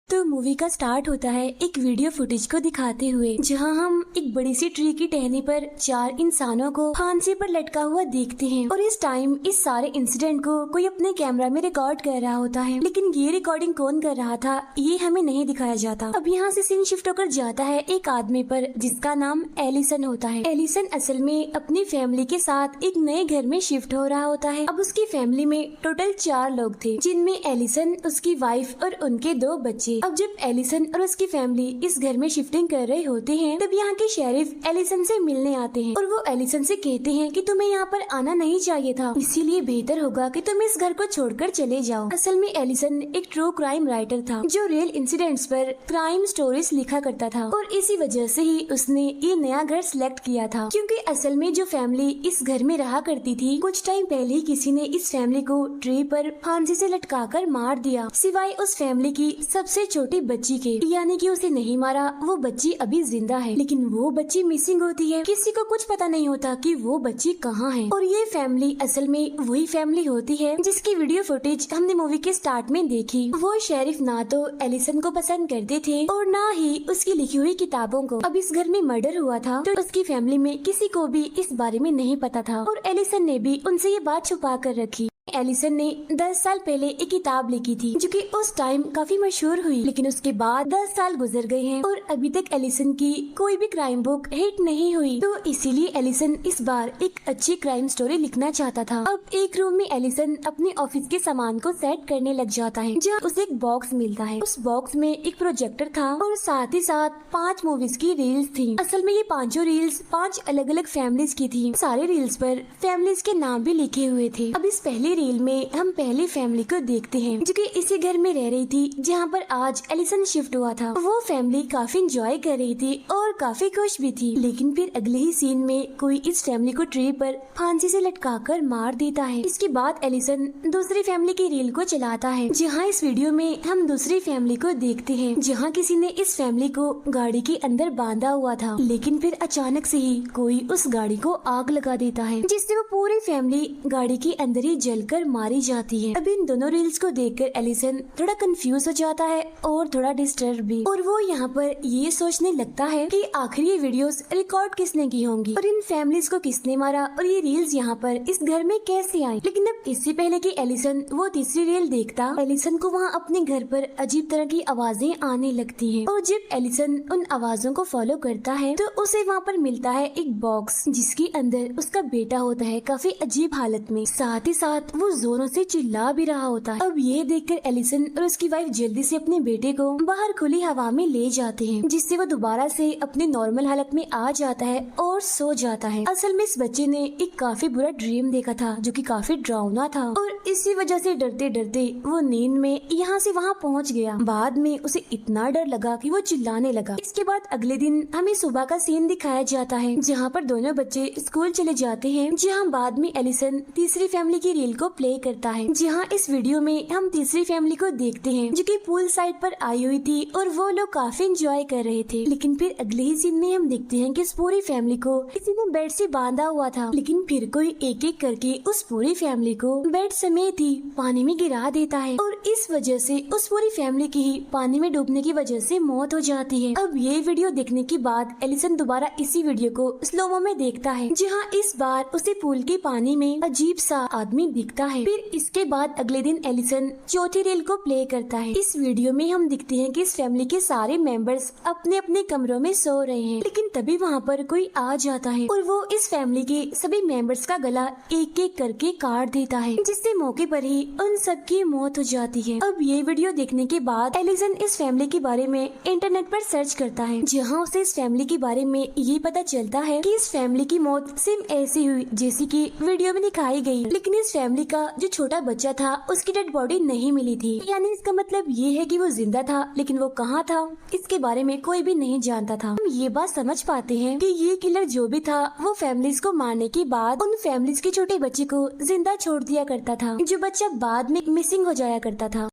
तो मूवी का स्टार्ट होता है एक वीडियो फुटेज को दिखाते हुए, जहां हम एक बड़ी सी ट्री की टहनी पर 4 इंसानों को फांसी पर लटका हुआ देखते हैं। और इस टाइम इस सारे इंसिडेंट को कोई अपने कैमरा में रिकॉर्ड कर रहा होता है, लेकिन ये रिकॉर्डिंग कौन कर रहा था ये हमें नहीं दिखाया जाता। अब यहाँ से सीन शिफ्ट होकर जाता है एक आदमी पर जिसका नाम एलिसन होता है। एलिसन असल में अपनी फैमिली के साथ एक नए घर में शिफ्ट हो रहा होता है। अब उसकी फैमिली में टोटल 4 लोग थे, जिनमें एलिसन, उसकी वाइफ और उनके 2 बच्चे। अब जब एलिसन और उसकी फैमिली इस घर में शिफ्टिंग कर रहे होते हैं, तब यहाँ के शेरिफ एलिसन से मिलने आते हैं और वो एलिसन से कहते हैं कि तुम्हें यहाँ पर आना नहीं चाहिए था, इसीलिए बेहतर होगा कि तुम इस घर को छोड़कर चले जाओ। असल में एलिसन एक ट्रू क्राइम राइटर था जो रियल इंसिडेंट्स पर क्राइम स्टोरीज लिखा करता था, और इसी वजह से ही उसने ये नया घर सिलेक्ट किया था। क्योंकि असल में जो फैमिली इस घर में रहा करती थी, कुछ टाइम पहले ही किसी ने इस फैमिली को ट्री पर फांसी से लटकाकर मार दिया, सिवाय उस फैमिली की सबसे छोटी बच्ची के। यानी कि उसे नहीं मारा, वो बच्ची अभी जिंदा है, लेकिन वो बच्ची मिसिंग होती है। किसी को कुछ पता नहीं होता कि वो बच्ची कहाँ है। और ये फैमिली असल में वही फैमिली होती है जिसकी वीडियो फुटेज हमने मूवी के स्टार्ट में देखी। वो शेरिफ ना तो एलिसन को पसंद करते थे और ना ही उसकी लिखी हुई किताबों को। अब इस घर में मर्डर हुआ था तो उसकी फैमिली में किसी को भी इस बारे में नहीं पता था, और एलिसन ने भी उनसे ये बात छुपा कर रखी। एलिसन ने 10 साल पहले एक किताब लिखी थी जो कि उस टाइम काफी मशहूर हुई, लेकिन उसके बाद 10 साल गुजर गए हैं और अभी तक एलिसन की कोई भी क्राइम बुक हिट नहीं हुई। तो इसीलिए एलिसन इस बार एक अच्छी क्राइम स्टोरी लिखना चाहता था। अब एक रूम में एलिसन अपने ऑफिस के सामान को सेट करने लग जाता है, जहाँ उसे एक बॉक्स मिलता है। उस बॉक्स में एक प्रोजेक्टर था और साथ ही साथ 5 मूवीज की रील्स थी। असल में ये 5 रील्स 5 अलग अलग फैमिलीज की थी। सारे रील्स पर फैमिलीज के नाम भी लिखे हुए थे। अब इस पहली रील में हम पहली फैमिली को देखते हैं जो कि इसी घर में रह रही थी जहाँ पर आज एलिसन शिफ्ट हुआ था। वो फैमिली काफी एंजॉय कर रही थी और काफी खुश भी थी, लेकिन फिर अगले ही सीन में कोई इस फैमिली को ट्री पर फांसी से लटकाकर मार देता है। इसके बाद एलिसन दूसरी फैमिली की रील को चलाता है, जहाँ इस वीडियो में हम दूसरी फैमिली को देखते हैं जहाँ किसी ने इस फैमिली को गाड़ी के अंदर बांधा हुआ था, लेकिन फिर अचानक से ही कोई उस गाड़ी को आग लगा देता है, जिससे वो पूरी फैमिली गाड़ी के अंदर ही जलकर मारी जाती है। अब इन दोनों रील्स को देखकर एलिसन थोड़ा कंफ्यूज हो जाता है और थोड़ा डिस्टर्ब भी, और वो यहाँ पर ये सोचने लगता है कि आखिर ये वीडियोस रिकॉर्ड किसने की होंगी और इन फैमिलीज को किसने मारा और ये रील्स यहाँ पर इस घर में कैसे आई। लेकिन अब इससे पहले कि एलिसन वो तीसरी रील देखता, एलिसन को वहाँ अपने घर पर अजीब तरह की आवाजें आने लगती है, और जब एलिसन उन आवाजों को फॉलो करता है तो उसे वहाँ पर मिलता है एक बॉक्स जिसके अंदर उसका बेटा होता है काफी अजीब हालत में। साथ ही साथ वो जोरों से चिल्ला भी रहा होता है। अब ये देखकर एलिसन और उसकी वाइफ जल्दी से अपने बेटे को बाहर खुली हवा में ले जाते हैं, जिससे वो दोबारा से अपने नॉर्मल हालत में आ जाता है और सो जाता है। असल में इस बच्चे ने एक काफी बुरा ड्रीम देखा था जो कि काफी डरावना था, और इसी वजह से डरते डरते वो नींद में यहाँ से वहाँ पहुँच गया। बाद में उसे इतना डर लगा कि वो चिल्लाने लगा। इसके बाद अगले दिन हमें सुबह का सीन दिखाया जाता है जहाँ पर दोनों बच्चे स्कूल चले जाते हैं, जहाँ बाद में एलिसन तीसरी फैमिली की रील को प्ले करता है, जहाँ इस वीडियो में हम तीसरी फैमिली को देखते हैं जो कि पूल साइड पर आई हुई थी और वो लोग काफी एंजॉय कर रहे थे। लेकिन फिर अगले ही सीन में हम देखते हैं कि इस पूरी फैमिली को किसी ने बेड से बांधा हुआ था, लेकिन फिर कोई एक एक करके उस पूरी फैमिली को बेड समेत ही पानी में गिरा देता है, और इस वजह से उस पूरी फैमिली की ही पानी में डूबने की वजह से मौत हो जाती है। अब ये वीडियो देखने के बाद एलिसन दोबारा इसी वीडियो को स्लोमो में देखता है, जहाँ इस बार उसे पूल के पानी में अजीब सा आदमी दिखता है। फिर इसके बाद अगले दिन एलिसन चौथी रील को प्ले करता है। इस वीडियो में हम दिखते हैं कि इस फैमिली के सारे मेंबर्स अपने अपने कमरों में सो रहे हैं, लेकिन तभी वहाँ पर कोई आ जाता है और वो इस फैमिली के सभी मेंबर्स का गला एक एक करके काट देता है, जिससे मौके पर ही उन सबकी मौत हो जाती है। अब ये वीडियो देखने के बाद एलिसन इस फैमिली के बारे में इंटरनेट पर सर्च करता है, जहाँ उसे इस फैमिली के बारे में ये पता चलता है कि इस फैमिली की मौत सेम ऐसी हुई जैसी कि वीडियो में दिखाई गई, लेकिन इस फैमिली का जो छोटा बच्चा था उसकी डेड बॉडी नहीं मिली थी। यानी इसका मतलब ये है कि वो जिंदा था, लेकिन वो कहाँ था इसके बारे में कोई भी नहीं जानता था। हम ये बात समझ पाते हैं कि ये किलर जो भी था वो फैमिलीज को मारने के बाद उन फैमिलीज के छोटे बच्चे को जिंदा छोड़ दिया करता था, जो बच्चा बाद में मिसिंग हो जाया करता था।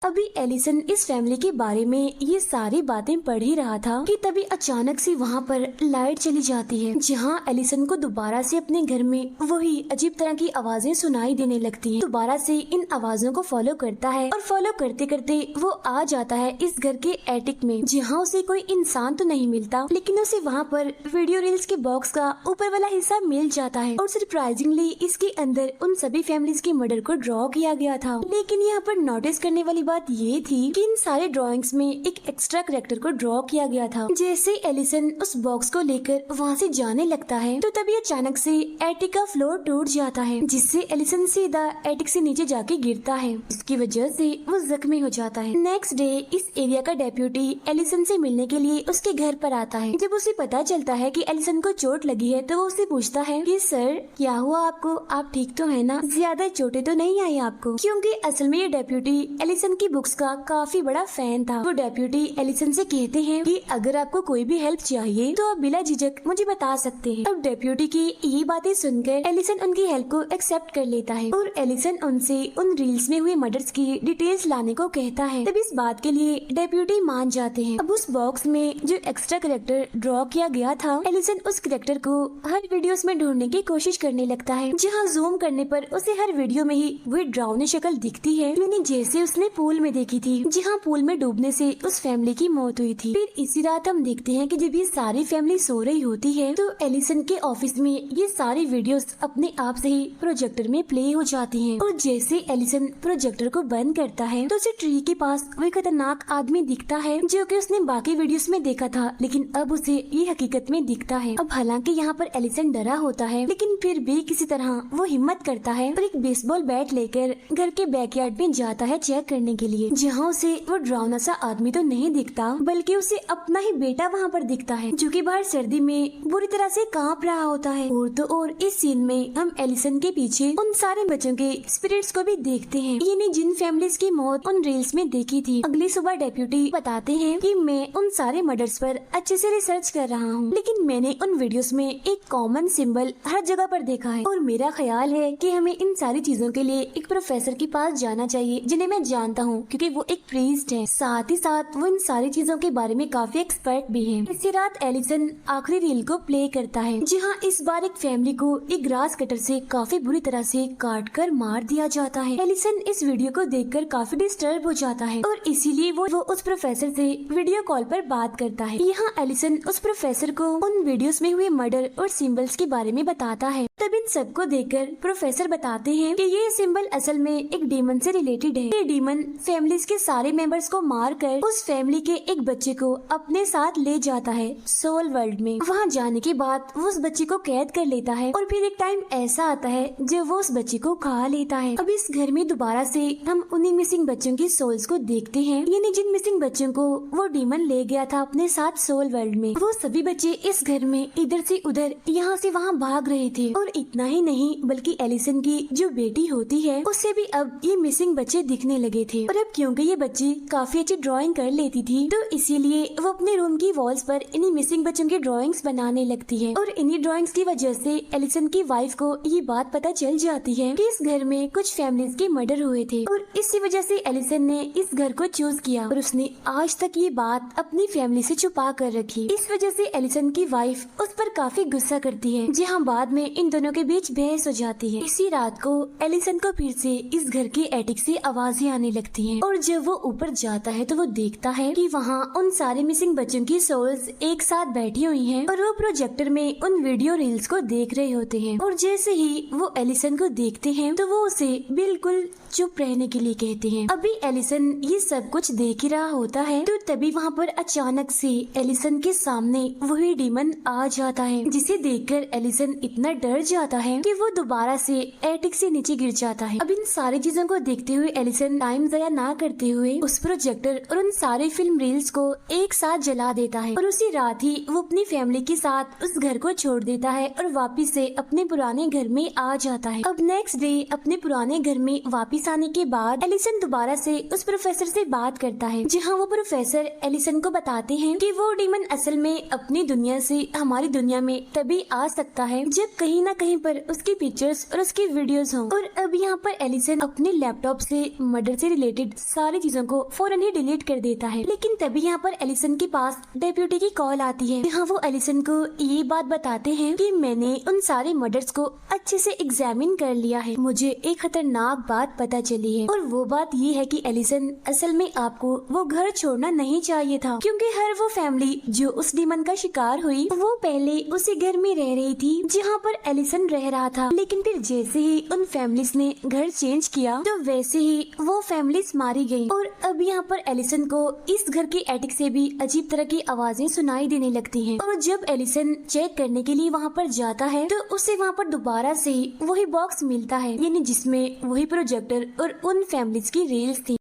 अभी एलिसन इस फैमिली के बारे में ये सारी बातें पढ़ ही रहा था कि तभी अचानक से वहाँ पर लाइट चली जाती है, जहाँ एलिसन को दोबारा से अपने घर में वही अजीब तरह की आवाजें सुनाई देने लगती हैं। दोबारा से इन आवाजों को फॉलो करता है और फॉलो करते करते वो आ जाता है इस घर के एटिक में, जहाँ उसे कोई इंसान तो नहीं मिलता, लेकिन उसे वहाँ पर वीडियो रील्स के बॉक्स का ऊपर वाला हिस्सा मिल जाता है। और सरप्राइजिंगली इसके अंदर उन सभी फैमिलीज के मर्डर को ड्रॉ किया गया था। लेकिन यहाँ पर नोटिस करने वाली बात ये थी कि इन सारे ड्रॉइंग्स में एक एक्स्ट्रा कैरेक्टर को ड्रॉ किया गया था। जैसे एलिसन उस बॉक्स को लेकर वहाँ से जाने लगता है तो तभी अचानक से एटिक का फ्लोर टूट जाता है, जिससे एलिसन सीधा एटिक से नीचे जाके गिरता है। इसकी वजह से वो जख्मी हो जाता है। नेक्स्ट डे इस एरिया का डेप्यूटी एलिसन से मिलने के लिए उसके घर पर आता है। जब उसे पता चलता है कि एलिसन को चोट लगी है तो वो उससे पूछता है कि सर क्या हुआ आपको, आप ठीक तो है ना, ज्यादा चोटें तो नहीं आई आपको? क्योंकि असल में ये डेप्यूटी एलिसन की बुक्स का काफी बड़ा फैन था। वो डेप्यूटी एलिसन से कहते हैं कि अगर आपको कोई भी हेल्प चाहिए तो आप बिना झिझक मुझे बता सकते हैं। अब डेप्यूटी की ये बातें सुनकर एलिसन उनकी हेल्प को एक्सेप्ट कर लेता है और एलिसन उनसे उन रील्स में हुए मर्डर्स की डिटेल्स लाने को कहता है। तब इस बात के लिए डेप्यूटी मान जाते हैं। अब उस बॉक्स में जो एक्स्ट्रा कैरेक्टर ड्रॉ किया गया था, एलिसन उस कैरेक्टर को हर वीडियोस में ढूंढने की कोशिश करने लगता है, जहाँ जूम करने पर उसे हर वीडियो में ही वही ड्राउनी शक्ल दिखती है, यानी जैसे उसने पूल में देखी थी, जहाँ पूल में डूबने से उस फैमिली की मौत हुई थी। फिर इसी रात हम देखते हैं कि जब ये सारी फैमिली सो रही होती है तो एलिसन के ऑफिस में ये सारी वीडियोस अपने आप से ही प्रोजेक्टर में प्ले हो जाती हैं। और जैसे एलिसन प्रोजेक्टर को बंद करता है तो उसे ट्री के पास वही खतरनाक आदमी दिखता है जो कि उसने बाकी वीडियोस में देखा था, लेकिन अब उसे ये हकीकत में दिखता है। अब हालांकि यहाँ पर एलिसन डरा होता है, लेकिन फिर भी किसी तरह वो हिम्मत करता है और एक बेसबॉल बैट लेकर घर के बैकयार्ड में जाता है चेक करने के लिए, जहाँ उसे वो डरावना सा आदमी तो नहीं दिखता, बल्कि उसे अपना ही बेटा वहाँ पर दिखता है, जो कि बाहर सर्दी में बुरी तरह से कांप रहा होता है। और इस सीन में हम एलिसन के पीछे उन सारे बच्चों के स्पिरिट्स को भी देखते हैं, यानी जिन फैमिलीज की मौत उन रील्स में देखी थी। अगली सुबह डेप्यूटी बताते हैं कि मैं उन सारे मर्डर्स पर अच्छे से रिसर्च कर रहा हूँ, लेकिन मैंने उन वीडियोस में एक कॉमन सिंबल हर जगह पर देखा है और मेरा ख्याल है कि हमें इन सारी चीजों के लिए एक प्रोफेसर के पास जाना चाहिए, जिन्हें मैं जानता हूँ क्योंकि वो एक प्रीस्ट है, साथ ही साथ वो इन सारी चीजों के बारे में काफी एक्सपर्ट भी है। इसी रात एलिसन आखिरी रील को प्ले करता है, जहाँ इस बार एक फैमिली को एक ग्रास कटर से काफी बुरी तरह से काट कर मार दिया जाता है। एलिसन इस वीडियो को देखकर काफी डिस्टर्ब हो जाता है और इसीलिए वो उस प्रोफेसर से वीडियो कॉल पर बात करता है। यहाँ एलिसन उस प्रोफेसर को उन वीडियोस में हुए मर्डर और सिंबल्स के बारे में बताता है। तब इन सबको देखकर प्रोफेसर बताते हैं कि ये सिंबल असल में एक डीमन से रिलेटेड है। ये डीमन फैमिलीज के सारे मेंबर्स को मारकर उस फैमिली के एक बच्चे को अपने साथ ले जाता है सोल वर्ल्ड में। वहाँ जाने के बाद वो उस बच्चे को कैद कर लेता है और फिर एक टाइम ऐसा आता है जब वो उस बच्चे को खा लेता है। अब इस घर में दोबारा से हम उन्हीं मिसिंग बच्चों की सोल्स को देखते हैं, यानी जिन मिसिंग बच्चों को वो डीमन ले गया था अपने साथ सोल वर्ल्ड में। वो सभी बच्चे इस घर में इधर से उधर, यहाँ से वहाँ भाग रहे थे। और इतना ही नहीं बल्कि एलिसन की जो बेटी होती है उससे भी अब ये मिसिंग बच्चे दिखने लगे थे। और अब क्योंकि ये बच्ची काफी अच्छी ड्राइंग कर लेती थी तो इसीलिए वो अपने रूम की वॉल्स पर इन्हीं मिसिंग बच्चों की ड्राइंग्स बनाने लगती है। और इन्हीं ड्राइंग्स की वजह से एलिसन की वाइफ को ये बात पता चल जाती है कि इस घर में कुछ फैमिलीज के मर्डर हुए थे और इसी वजह से एलिसन ने इस घर को चूज किया और उसने आज तक ये बात अपनी फैमिली से छुपा कर रखी। इस वजह से एलिसन की वाइफ उस पर काफी गुस्सा करती है, जहाँ बाद में इन दोनों के बीच बहस हो जाती है। इसी रात को एलिसन को फिर से इस घर के एटिक से आवाजें आने लगती हैं और जब वो ऊपर जाता है तो वो देखता है कि वहाँ उन सारे मिसिंग बच्चों की सोल्स एक साथ बैठी हुई हैं और वो प्रोजेक्टर में उन वीडियो रील्स को देख रहे होते हैं। और जैसे ही वो एलिसन को देखते हैं तो वो उसे बिल्कुल चुप रहने के लिए कहते हैं। अभी एलिसन ये सब कुछ देख ही रहा होता है तो तभी वहाँ पर अचानक से एलिसन के सामने वही डीमन आ जाता है, जिसे देखकर एलिसन इतना डर जाता है कि वो दोबारा से एटिक से नीचे गिर जाता है। अब इन सारी चीजों को देखते हुए एलिसन टाइम ज़ाया ना करते हुए उस प्रोजेक्टर और उन सारे फिल्म रील्स को एक साथ जला देता है और उसी रात ही वो अपनी फैमिली के साथ उस घर को छोड़ देता है और वापिस से अपने पुराने घर में आ जाता है। अब नेक्स्ट डे अपने पुराने घर में वापिस आने के बाद एलिसन दोबारा से उस प्रोफेसर से बात करता है, जहाँ वो प्रोफेसर एलिसन को बताते हैं कि वो डीमन असल में अपनी दुनिया से हमारी दुनिया में तभी आ सकता है जब कहीं ना कहीं पर उसकी पिक्चर्स और उसकी वीडियोस हों। और अब यहाँ पर एलिसन अपने लैपटॉप से मर्डर से रिलेटेड रिलेटेड सारी चीजों को फौरन ही डिलीट कर देता है। लेकिन तभी यहाँ पर एलिसन के पास डेप्यूटी की कॉल आती है। यहाँ वो एलिसन को ये बात बताते हैं कि मैंने उन सारे मर्डर्स को अच्छे से एग्जामिन कर लिया है, मुझे एक खतरनाक बात पता चली है। और वो बात ये है कि एलिसन असल में आपको वो घर छोड़ना नहीं चाहिए था, क्योंकि हर वो फैमिली जो उस डीमन का शिकार हुई वो पहले उसी घर में रह रही थी जहाँ पर एलिसन रह रहा था। लेकिन फिर जैसे ही उन फैमिलीज ने घर चेंज किया तो वैसे ही वो फैमिलीज मारी गयी। और अब यहाँ पर एलिसन को इस घर के एटिक से भी अजीब तरह की आवाजें सुनाई देने लगती हैं। और जब एलिसन चेक करने के लिए वहाँ पर जाता है तो उसे वहाँ पर दोबारा से वही बॉक्स मिलता है, यानी जिसमें वही प्रोजेक्टर और उन फैमिलीज की रील्स थी।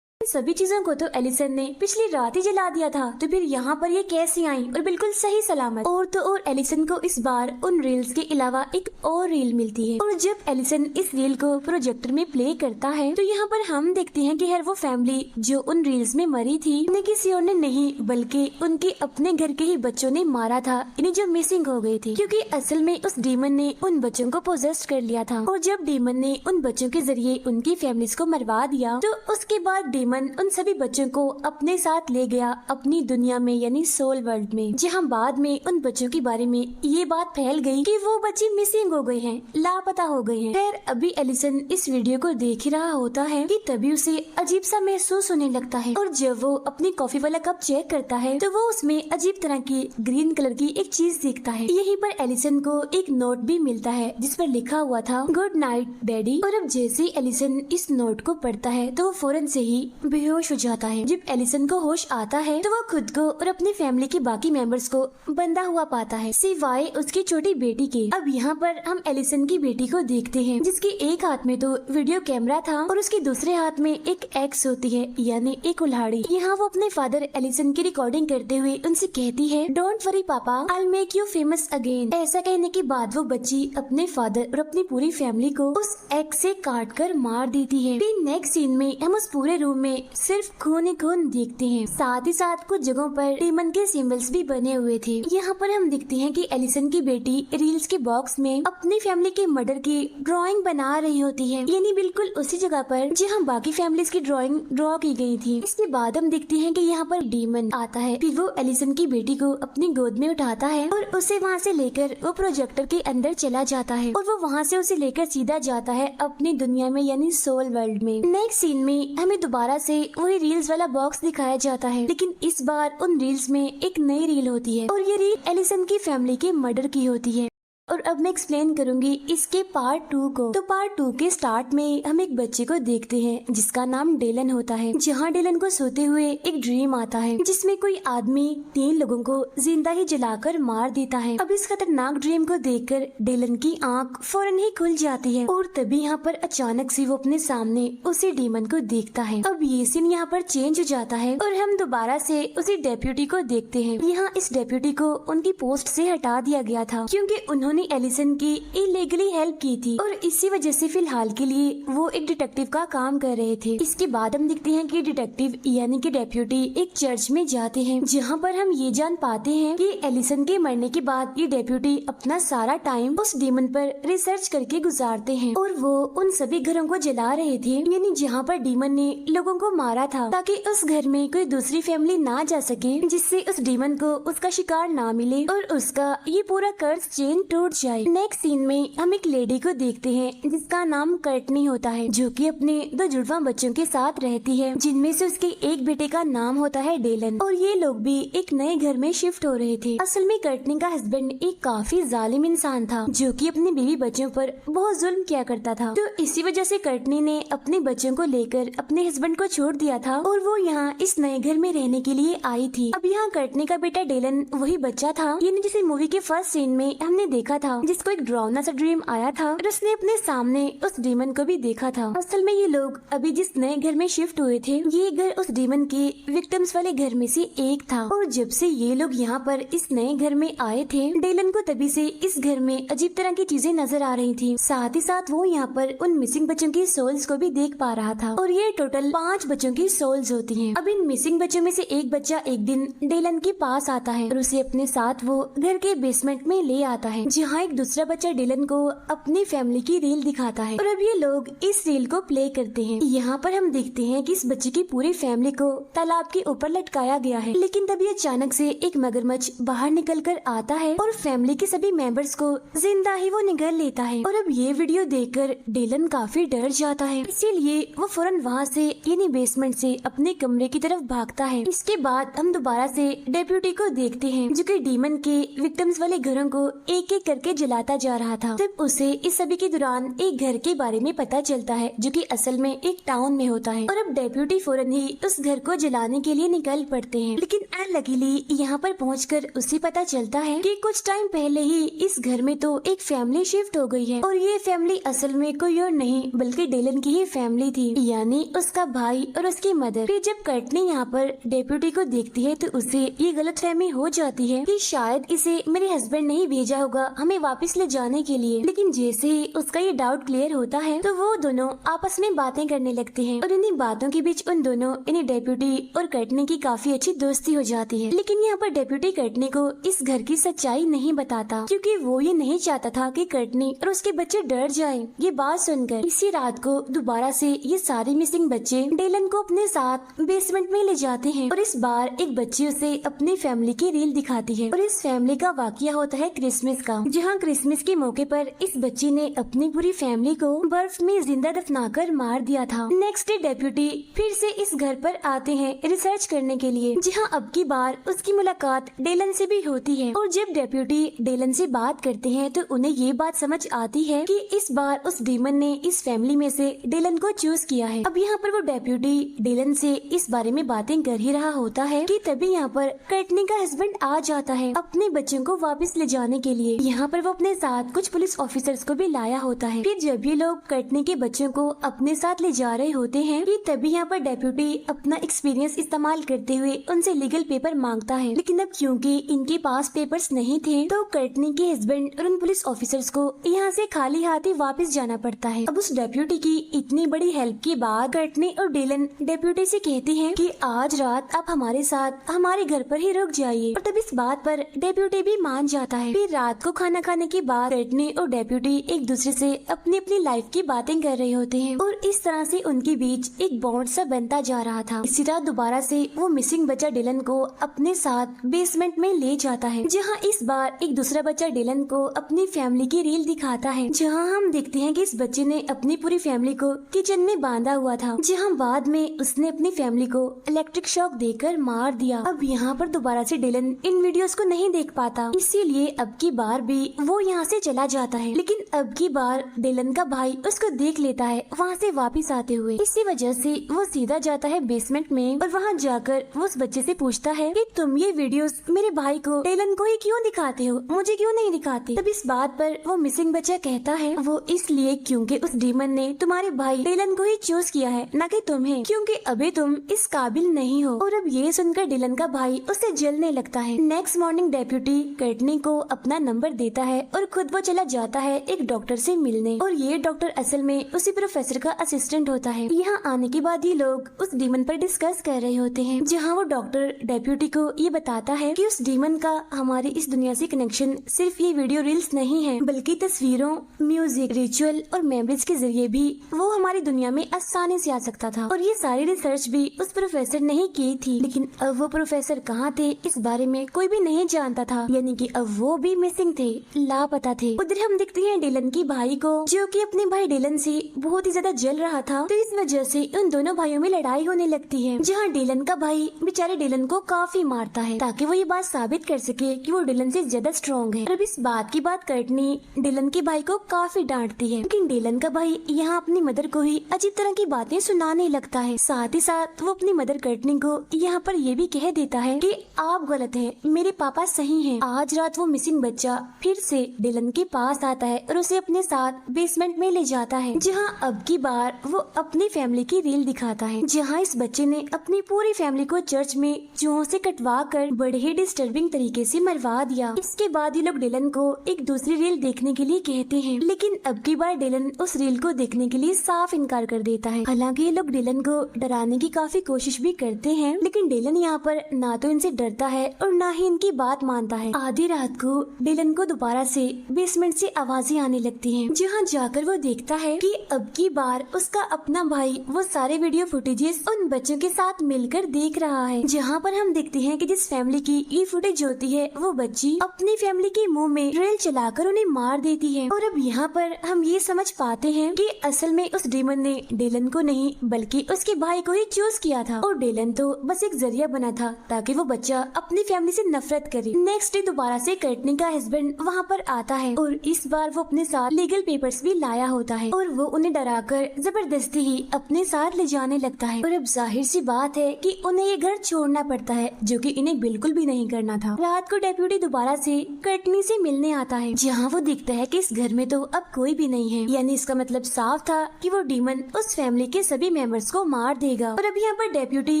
सभी चीजों को तो एलिसन ने पिछली रात ही जला दिया था, तो फिर यहाँ पर ये कैसे आई और बिल्कुल सही सलामत। और तो और एलिसन को इस बार उन रील्स के अलावा एक और रील मिलती है। और जब एलिसन इस रील को प्रोजेक्टर में प्ले करता है तो यहाँ पर हम देखते हैं कि हर वो फैमिली जो उन रील्स में मरी थी उन्हें किसी और ने नहीं बल्कि उनके अपने घर के ही बच्चों ने मारा था, यानी जो मिसिंग हो गई थी। क्योंकि असल में उस डीमन ने उन बच्चों को पोजेस्ट कर लिया था। और जब डीमन ने उन बच्चों के जरिए उनकी फैमिलीज को मरवा दिया तो उसके बाद डीमन उन सभी बच्चों को अपने साथ ले गया अपनी दुनिया में, यानी सोल वर्ल्ड में, जहाँ बाद में उन बच्चों के बारे में ये बात फैल गई कि वो बच्चे मिसिंग हो गए हैं, लापता हो गए हैं। खैर अभी एलिसन इस वीडियो को देख ही रहा होता है कि तभी उसे अजीब सा महसूस होने लगता है। और जब वो अपनी कॉफी वाला कप चेक करता है तो वो उसमें अजीब तरह की ग्रीन कलर की एक चीज देखता है। यहीं पर एलिसन को एक नोट भी मिलता है जिस पर लिखा हुआ था गुड नाइट डैडी। और अब जैसे ही एलिसन इस नोट को पढ़ता है तो वो फौरन से ही बेहोश हो जाता है। जब एलिसन को होश आता है तो वो खुद को और अपनी फैमिली के बाकी मेंबर्स को बंधा हुआ पाता है, सिवाय उसकी छोटी बेटी के। अब यहाँ पर हम एलिसन की बेटी को देखते हैं जिसके एक हाथ में तो वीडियो कैमरा था और उसके दूसरे हाथ में एक एक्स होती है, यानी एक कुल्हाड़ी। यहाँ वो अपने फादर एलिसन की रिकॉर्डिंग करते हुए उनसे कहती है डोंट वरी पापा, I make you famous again. ऐसा कहने के बाद वो बच्ची अपने फादर और अपनी पूरी फैमिली को उस एक्स से काट कर मार देती है। फिर नेक्स्ट सीन में हम उस पूरे रूम में सिर्फ खून ही खून देखते हैं। साथ ही साथ कुछ जगहों पर डीमन के सिंबल्स भी बने हुए थे। यहाँ पर हम देखते हैं कि एलिसन की बेटी रील्स के बॉक्स में अपनी फैमिली के मर्डर की ड्राइंग बना रही होती है, यानी बिल्कुल उसी जगह पर जहाँ बाकी फैमिलीज की ड्राइंग ड्रॉ की गई थी। इसके बाद हम देखते हैं कि यहाँ पर डीमन आता है। फिर वो एलिसन की बेटी को अपनी गोद में उठाता है और उसे वहाँ से लेकर वो प्रोजेक्टर के अंदर चला जाता है और वो वहाँ से उसे लेकर सीधा जाता है अपनी दुनिया में, यानी सोल वर्ल्ड में। नेक्स्ट सीन में हमें दोबारा से वही रील्स वाला बॉक्स दिखाया जाता है, लेकिन इस बार उन रील्स में एक नई रील होती है और ये रील एलिसन की फैमिली के मर्डर की होती है। और अब मैं एक्सप्लेन करूंगी इसके पार्ट 2 को। तो पार्ट 2 के स्टार्ट में हम एक बच्चे को देखते हैं जिसका नाम डेलन होता है, जहाँ डेलन को सोते हुए एक ड्रीम आता है जिसमें कोई आदमी 3 लोगों को जिंदा ही जलाकर मार देता है। अब इस खतरनाक ड्रीम को देखकर डेलन की आंख फौरन ही खुल जाती है और तभी यहाँ पर अचानक से वो अपने सामने उसी डीमन को देखता है। अब ये सीन यहाँ पर चेंज हो जाता है और हम दोबारा से उसी डेप्यूटी को देखते हैं। यहाँ इस डेप्यूटी को उनकी पोस्ट से हटा दिया गया था क्योंकि उन्होंने एलिसन की इलीगली हेल्प की थी और इसी वजह से फिलहाल के लिए वो एक डिटेक्टिव का काम कर रहे थे। इसके बाद हम देखते हैं कि डिटेक्टिव यानी कि डेप्यूटी एक चर्च में जाते हैं, जहां पर हम ये जान पाते हैं कि एलिसन के मरने के बाद ये डेप्यूटी अपना सारा टाइम उस डीमन पर रिसर्च करके गुजारते हैं और वो उन सभी घरों को जला रहे थे, यानी जहाँ पर डीमन ने लोगों को मारा था, ताकि उस घर में कोई दूसरी फैमिली ना जा सके, जिससे उस डीमन को उसका शिकार ना मिले और उसका ये पूरा कर्ज चेन टूट जाए। नेक्स्ट सीन में हम एक लेडी को देखते हैं जिसका नाम कर्टनी होता है, जो कि अपने 2 जुड़वा बच्चों के साथ रहती है, जिनमें से उसके एक बेटे का नाम होता है डेलन। और ये लोग भी एक नए घर में शिफ्ट हो रहे थे। असल में कर्टनी का हस्बैंड एक काफी जालिम इंसान था जो कि अपने बीवी बच्चों पर बहुत जुल्म किया करता था। तो इसी वजह से कर्टनी ने अपने बच्चों को लेकर अपने हस्बैंड को छोड़ दिया था और वो यहाँ इस नए घर में रहने के लिए आई थी। अब यहाँ कर्टनी का बेटा डेलन वही बच्चा था, यानी जिसे मूवी के फर्स्ट सीन में हमने देखा था, जिसको एक डरावना सा ड्रीम आया था और उसने अपने सामने उस डीमन को भी देखा था। असल में ये लोग अभी जिस नए घर में शिफ्ट हुए थे, ये घर उस डीमन के विक्टिम्स वाले घर में से एक था। और जब से ये लोग यहाँ पर इस नए घर में आए थे, डेलन को तभी से इस घर में अजीब तरह की चीजें नजर आ रही थी। साथ ही साथ वो यहाँ पर उन मिसिंग बच्चों की सोल्स को भी देख पा रहा था और ये टोटल 5 बच्चों की सोल्स होती हैं। अब इन मिसिंग बच्चों में से एक बच्चा एक दिन डेलन के पास आता है और उसे अपने साथ वो घर के बेसमेंट में ले आता है, जहाँ एक दूसरा बच्चा डिलन को अपनी फैमिली की रील दिखाता है और अब ये लोग इस रील को प्ले करते हैं। यहाँ पर हम देखते हैं कि इस बच्चे की पूरी फैमिली को तालाब के ऊपर लटकाया गया है, लेकिन तभी अचानक से एक मगरमच्छ बाहर निकल कर आता है और फैमिली के सभी मेंबर्स को जिंदा ही वो निगल लेता है। और अब ये वीडियो देखकर डिलन काफी डर जाता है, इसीलिए वो फौरन वहाँ से यानी बेसमेंट से अपने कमरे की तरफ भागता है। इसके बाद हम दोबारा से डेप्यूटी को देखते हैं जो कि डीमन के विक्टिम्स वाले घरों को एक एक करके जलाता जा रहा था। तब उसे इस सभी के दौरान एक घर के बारे में पता चलता है जो कि असल में एक टाउन में होता है और अब डेप्यूटी फौरन ही उस घर को जलाने के लिए निकल पड़ते हैं। लेकिन अनलकीली यहाँ पर पहुंचकर उसे पता चलता है कि कुछ टाइम पहले ही इस घर में तो एक फैमिली शिफ्ट हो गई है और ये फैमिली असल में कोई और नहीं बल्कि डिलन की ही फैमिली थी, यानी उसका भाई और उसकी मदर। फिर जब कर्टनी यहाँ पर डेप्यूटी को देखती है तो उसे ये गलतफहमी हो जाती है कि शायद इसे मेरे हस्बैंड ने ही भेजा होगा हमें वापस ले जाने के लिए। लेकिन जैसे ही उसका ये डाउट क्लियर होता है तो वो दोनों आपस में बातें करने लगते हैं और इन्हीं बातों के बीच उन दोनों इन्हें डेप्यूटी और कर्टनी की काफी अच्छी दोस्ती हो जाती है। लेकिन यहाँ पर डेप्यूटी कर्टनी को इस घर की सच्चाई नहीं बताता क्योंकि वो ये नहीं चाहता था कि कर्टनी और उसके बच्चे डर जाएं। ये बात सुनकर इसी रात को दोबारा से ये सारे मिसिंग बच्चे डिलन को अपने साथ बेसमेंट में ले जाते हैं और इस बार एक बच्ची उसे अपनी फैमिली की रील दिखाती है और इस फैमिली का वाकया होता है क्रिसमस का, जहाँ क्रिसमस के मौके पर इस बच्ची ने अपनी पूरी फैमिली को बर्फ में जिंदा दफनाकर मार दिया था। नेक्स्ट डे डेप्यूटी फिर से इस घर पर आते हैं रिसर्च करने के लिए, जहाँ अब की बार उसकी मुलाकात डिलन से भी होती है और जब डेप्यूटी डिलन से बात करते हैं तो उन्हें ये बात समझ आती है कि इस बार उस डीमन ने इस फैमिली में से डिलन को चूज किया है। अब यहाँ पर वो डेप्यूटी डिलन से इस बारे में बातें कर ही रहा होता है कि तभी यहाँ पर कर्टनी का हस्बैंड आ जाता है अपने बच्चों को वापस ले जाने के लिए। यहाँ पर वो अपने साथ कुछ पुलिस ऑफिसर्स को भी लाया होता है। फिर जब ये लोग कर्टनी के बच्चों को अपने साथ ले जा रहे होते हैं कि तभी यहाँ पर डेप्यूटी अपना एक्सपीरियंस इस्तेमाल करते हुए उनसे लीगल पेपर मांगता है। लेकिन अब क्योंकि इनके पास पेपर्स नहीं थे तो कर्टनी के हस्बैंड और उन पुलिस ऑफिसर्स को यहाँ से खाली हाथ ही वापस जाना पड़ता है। अब उस डेप्यूटी की इतनी बड़ी हेल्प के बाद कर्टनी और डिलन डेप्यूटी से कहती हैं कि आज रात आप हमारे साथ हमारे घर पर ही रुक जाइए और तब इस बात पर डेप्यूटी भी मान जाता है। फिर रात को खाना खाने के बाद कर्टनी और डेप्यूटी एक दूसरे से अपनी अपनी लाइफ की बातें कर रहे होते हैं और इस तरह से उनके बीच एक बॉन्ड सा बनता जा रहा था। इसी रात दोबारा से वो मिसिंग बच्चा डिलन को अपने साथ बेसमेंट में ले जाता है, जहाँ इस बार एक दूसरा बच्चा डिलन को अपनी फैमिली की रील दिखाता है, जहाँ हम देखते हैं कि इस बच्चे ने अपनी पूरी फैमिली को किचन में बांधा हुआ था, जहाँ बाद में उसने अपनी फैमिली को इलेक्ट्रिक शॉक देकर मार दिया। अब यहाँ पर दोबारा से डिलन इन वीडियोस को नहीं देख पाता, इसीलिए अब की बार भी वो यहाँ से चला जाता है। लेकिन अब की बार डिलन का भाई उसको देख लेता है वहाँ से वापस आते हुए। इसी वजह से वो सीधा जाता है बेसमेंट में और वहाँ जाकर वो उस बच्चे से पूछता है कि तुम ये वीडियोस मेरे भाई को डिलन को ही क्यों दिखाते हो, मुझे क्यों नहीं दिखाते। तब इस बात पर वो मिसिंग बच्चा कहता है वो इसलिए क्योंकि उस डीमन ने तुम्हारे भाई डिलन को ही चूज किया है न कि तुम्हें, क्योंकि अभी तुम इस काबिल नहीं हो। और अब ये सुनकर डिलन का भाई उससे जलने लगता है। नेक्स्ट मॉर्निंग डेप्यूटी कर्टनी को अपना नंबर देता है और खुद वो चला जाता है एक डॉक्टर से मिलने और ये डॉक्टर असल में उसी प्रोफेसर का असिस्टेंट होता है। यहाँ आने के बाद ये लोग उस डीमन पर डिस्कस कर रहे होते हैं, जहाँ वो डॉक्टर डेप्यूटी को ये बताता है कि उस डीमन का हमारी इस दुनिया से कनेक्शन सिर्फ ये वीडियो रील्स नहीं है बल्कि तस्वीरों, म्यूजिक, रिचुअल और मेमोरीज के जरिए भी वो हमारी दुनिया में आसानी से आ सकता था। और ये सारी रिसर्च भी उस प्रोफेसर ने ही की थी, लेकिन अब वो प्रोफेसर कहाँ थे इस बारे में कोई भी नहीं जानता था, यानी कि अब वो भी मिसिंग थे, लापता थे। उधर हम देखते हैं डिलन की भाई को जो कि अपने भाई डिलन से बहुत ही ज्यादा जल रहा था, तो इस वजह से उन दोनों भाइयों में लड़ाई होने लगती है, जहाँ डिलन का भाई बेचारे डिलन को काफी मारता है ताकि वो ये बात साबित कर सके कि वो डिलन से ज्यादा स्ट्रॉन्ग है। और अब इस बात की बात कर्टनी डिलन के भाई को काफी डांटती है, लेकिन डिलन का भाई यहाँ अपनी मदर को ही अजीब तरह की बातें सुनाने लगता है। साथ ही साथ वो अपनी मदर कर्टनी को यहाँ पर ये भी कह देता है कि आप गलत हैं, मेरे पापा सही हैं। आज रात वो मिसिंग बच्चा फिर से डिलन के पास आता है और उसे अपने साथ बेसमेंट में ले जाता है, जहाँ अब की बार वो अपनी फैमिली की रील दिखाता है, जहाँ इस बच्चे ने अपनी पूरी फैमिली को चर्च में चूहों से कटवा कर बड़े ही डिस्टर्बिंग तरीके से मरवा दिया। इसके बाद ये लोग डिलन को एक दूसरी रील देखने के लिए कहते हैं, लेकिन अब की बार डिलन उस रील को देखने के लिए साफ इनकार कर देता है। हालांकि ये लोग डिलन को डराने की काफी कोशिश भी करते हैं, लेकिन डिलन यहाँ पर ना तो इनसे डरता है और ना ही इनकी बात मानता है। आधी रात को डिलन को दोबारा से बेसमेंट से आवाजें आने लगती हैं, जहाँ जाकर वो देखता है कि अब की बार उसका अपना भाई वो सारे वीडियो फुटेजेस उन बच्चों के साथ मिलकर देख रहा है। जहाँ पर हम देखते हैं कि जिस फैमिली की ये फुटेज होती है वो बच्ची अपनी फैमिली के मुंह में ड्रिल चलाकर उन्हें मार देती है। और अब यहाँ पर हम ये समझ पाते हैं कि असल में उस डीमन ने डेलन को नहीं बल्कि उसके भाई को ही चूज किया था, और डेलन तो बस एक जरिया बना था ताकि वो बच्चा अपनी फैमिली से नफरत करे। नेक्स्ट डे दोबारा से कर्टनी का हस्बैंड वहाँ पर आता है और इस बार वो अपने साथ लीगल पेपर्स भी लाया होता है और वो उन्हें डराकर जबरदस्ती ही अपने साथ ले जाने लगता है। और अब जाहिर सी बात है कि उन्हें ये घर छोड़ना पड़ता है, जो कि इन्हें बिल्कुल भी नहीं करना था। रात को डेप्यूटी दोबारा से कर्टनी से मिलने आता है, जहाँ वो देखता है कि इस घर में तो अब कोई भी नहीं है, यानी इसका मतलब साफ था कि वो डीमन उस फैमिली के सभी मेंबर्स को मार देगा। और अब यहाँ पर डेप्यूटी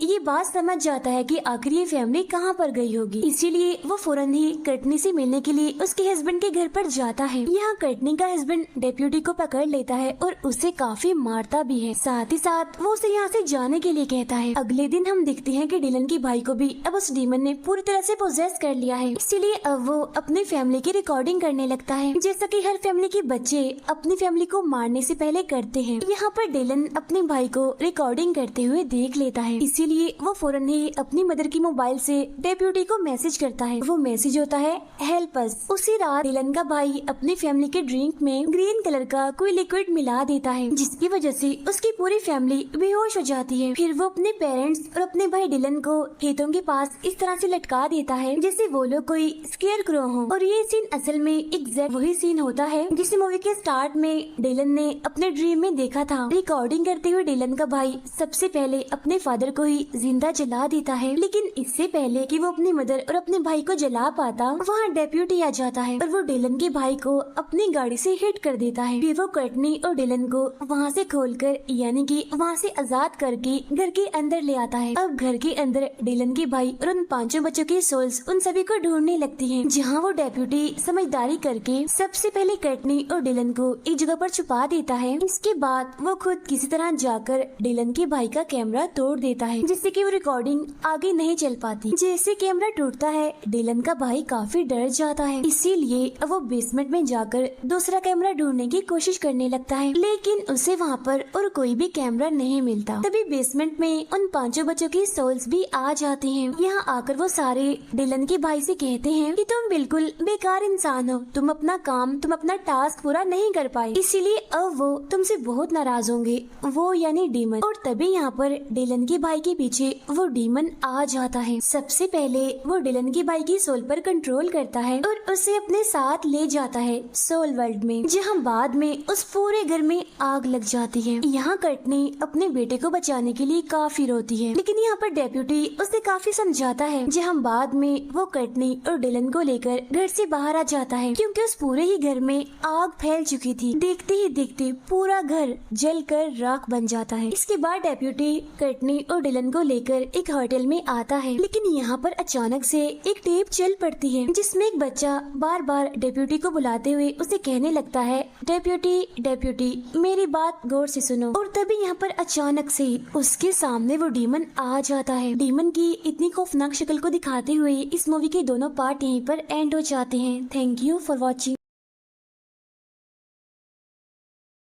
ये बात समझ जाता है कि आखिर ये फैमिली कहाँ पर गई होगी, इसीलिए वो फौरन ही कर्टनी से मिलने के लिए उसके हस्बैंड के घर पर जाता है। यहाँ कर्टनी का हस्बैंड डेप्यूटी को पकड़ लेता है और उसे काफी मारता भी है, साथ ही साथ वो उसे यहाँ से जाने के लिए कहता है। अगले दिन हम देखते हैं कि डिलन के भाई को भी अब उस डीमन ने पूरी तरह से पोजेस कर लिया है, इसीलिए अब वो अपनी फैमिली की रिकॉर्डिंग करने लगता है, जैसा कि हर फैमिली के बच्चे अपनी फैमिली को मारने से पहले करते हैं। यहाँ पर डिलन अपने भाई को रिकॉर्डिंग करते हुए देख लेता है, इसीलिए वो फौरन ही अपनी मदर की मोबाइल से डेप्यूटी को मैसेज करता है। वो मैसेज होता है हेल्प अस। उसी रात डिलन का भाई अपनी फैमिली के ड्रिंक में ग्रीन कलर का कोई लिक्विड मिला देता है, जिसकी वजह से उसकी पूरी फैमिली बेहोश हो जाती है। फिर वो अपने पेरेंट्स और अपने भाई डिलन को खेतों के पास इस तरह से लटका देता है जैसे वो लोग कोई स्केयर क्रो हो। और ये सीन असल में एग्जैक्ट वही सीन होता है जिसे मूवी के स्टार्ट में डिलन ने अपने ड्रीम में देखा था। रिकॉर्डिंग करते हुए डिलन का भाई सबसे पहले अपने फादर को ही जिंदा जला देता है, लेकिन इससे पहले कि वो अपनी मदर और अपने भाई को जला पाता, वहाँ डेप्यूटी आ जाता है और वो डिलन के भाई को अपनी गाड़ी से हिट कर देता है। फिर वो कर्टनी और डिलन को वहाँ से खोलकर यानी कि वहाँ से आजाद करके घर के अंदर ले आता है। अब घर के अंदर डिलन के भाई और उन 5 बच्चों की सोल्स उन सभी को ढूंढने लगती हैं, जहाँ वो डेप्यूटी समझदारी करके सबसे पहले कर्टनी और डिलन को एक जगह पर छुपा देता है। इसके बाद वो खुद किसी तरह जाकर डिलन के भाई का कैमरा तोड़ देता है, जिससे कि वो रिकॉर्डिंग आगे नहीं चल पाती। जैसे कैमरा टूटता है डिलन का भाई काफी डर जाता है, इसीलिए वो बेसमेंट में जाकर दूसरा कैमरा ढूंढने की कोशिश करने लगता है, लेकिन उसे वहाँ पर और कोई भी कैमरा नहीं मिलता। तभी बेसमेंट में उन 5 बच्चों की सोल्स भी आ जाती हैं। यहाँ आकर वो सारे डिलन के भाई से कहते हैं कि तुम बिल्कुल बेकार इंसान हो, तुम अपना काम तुम अपना टास्क पूरा नहीं कर पाए, इसीलिए अब वो तुमसे बहुत नाराज होंगे, वो यानी डीमन। और तभी यहाँ पर डिलन के भाई के पीछे वो डीमन आ जाता है। सबसे पहले वो डिलन के भाई की सोल पर कंट्रोल करता है और उसे अपने साथ ले जाता है सोल वर्ल्ड में, जहाँ बाद में उस पूरे घर में आग लग जाती है। यहाँ कर्टनी अपने बेटे को बचाने के लिए काफी रोती है, लेकिन यहाँ पर डेप्यूटी उसे काफी समझाता है, जहाँ बाद में वो कर्टनी और डिलन को लेकर घर से बाहर आ जाता है, क्योंकि उस पूरे ही घर में आग फैल चुकी थी। देखते ही देखते पूरा घर जलकर राख बन जाता है। इसके बाद डेप्यूटी कर्टनी और डिलन को लेकर एक होटल में आता है, लेकिन यहाँ पर अचानक से एक टेप चल पड़ती है, जिसमें एक बच्चा बार बार डेप्यूटी को बुलाते हुए उसे कहने लगता है डेप्यूटी डेप्यूटी मेरी बात गौर से सुनो। और तभी यहाँ पर अचानक से उसके सामने वो डीमन आ जाता है। डीमन की इतनी खौफनाक शक्ल को दिखाते हुए इस मूवी के दोनों पार्ट यहीं पर एंड हो जाते हैं। Thank you for watching.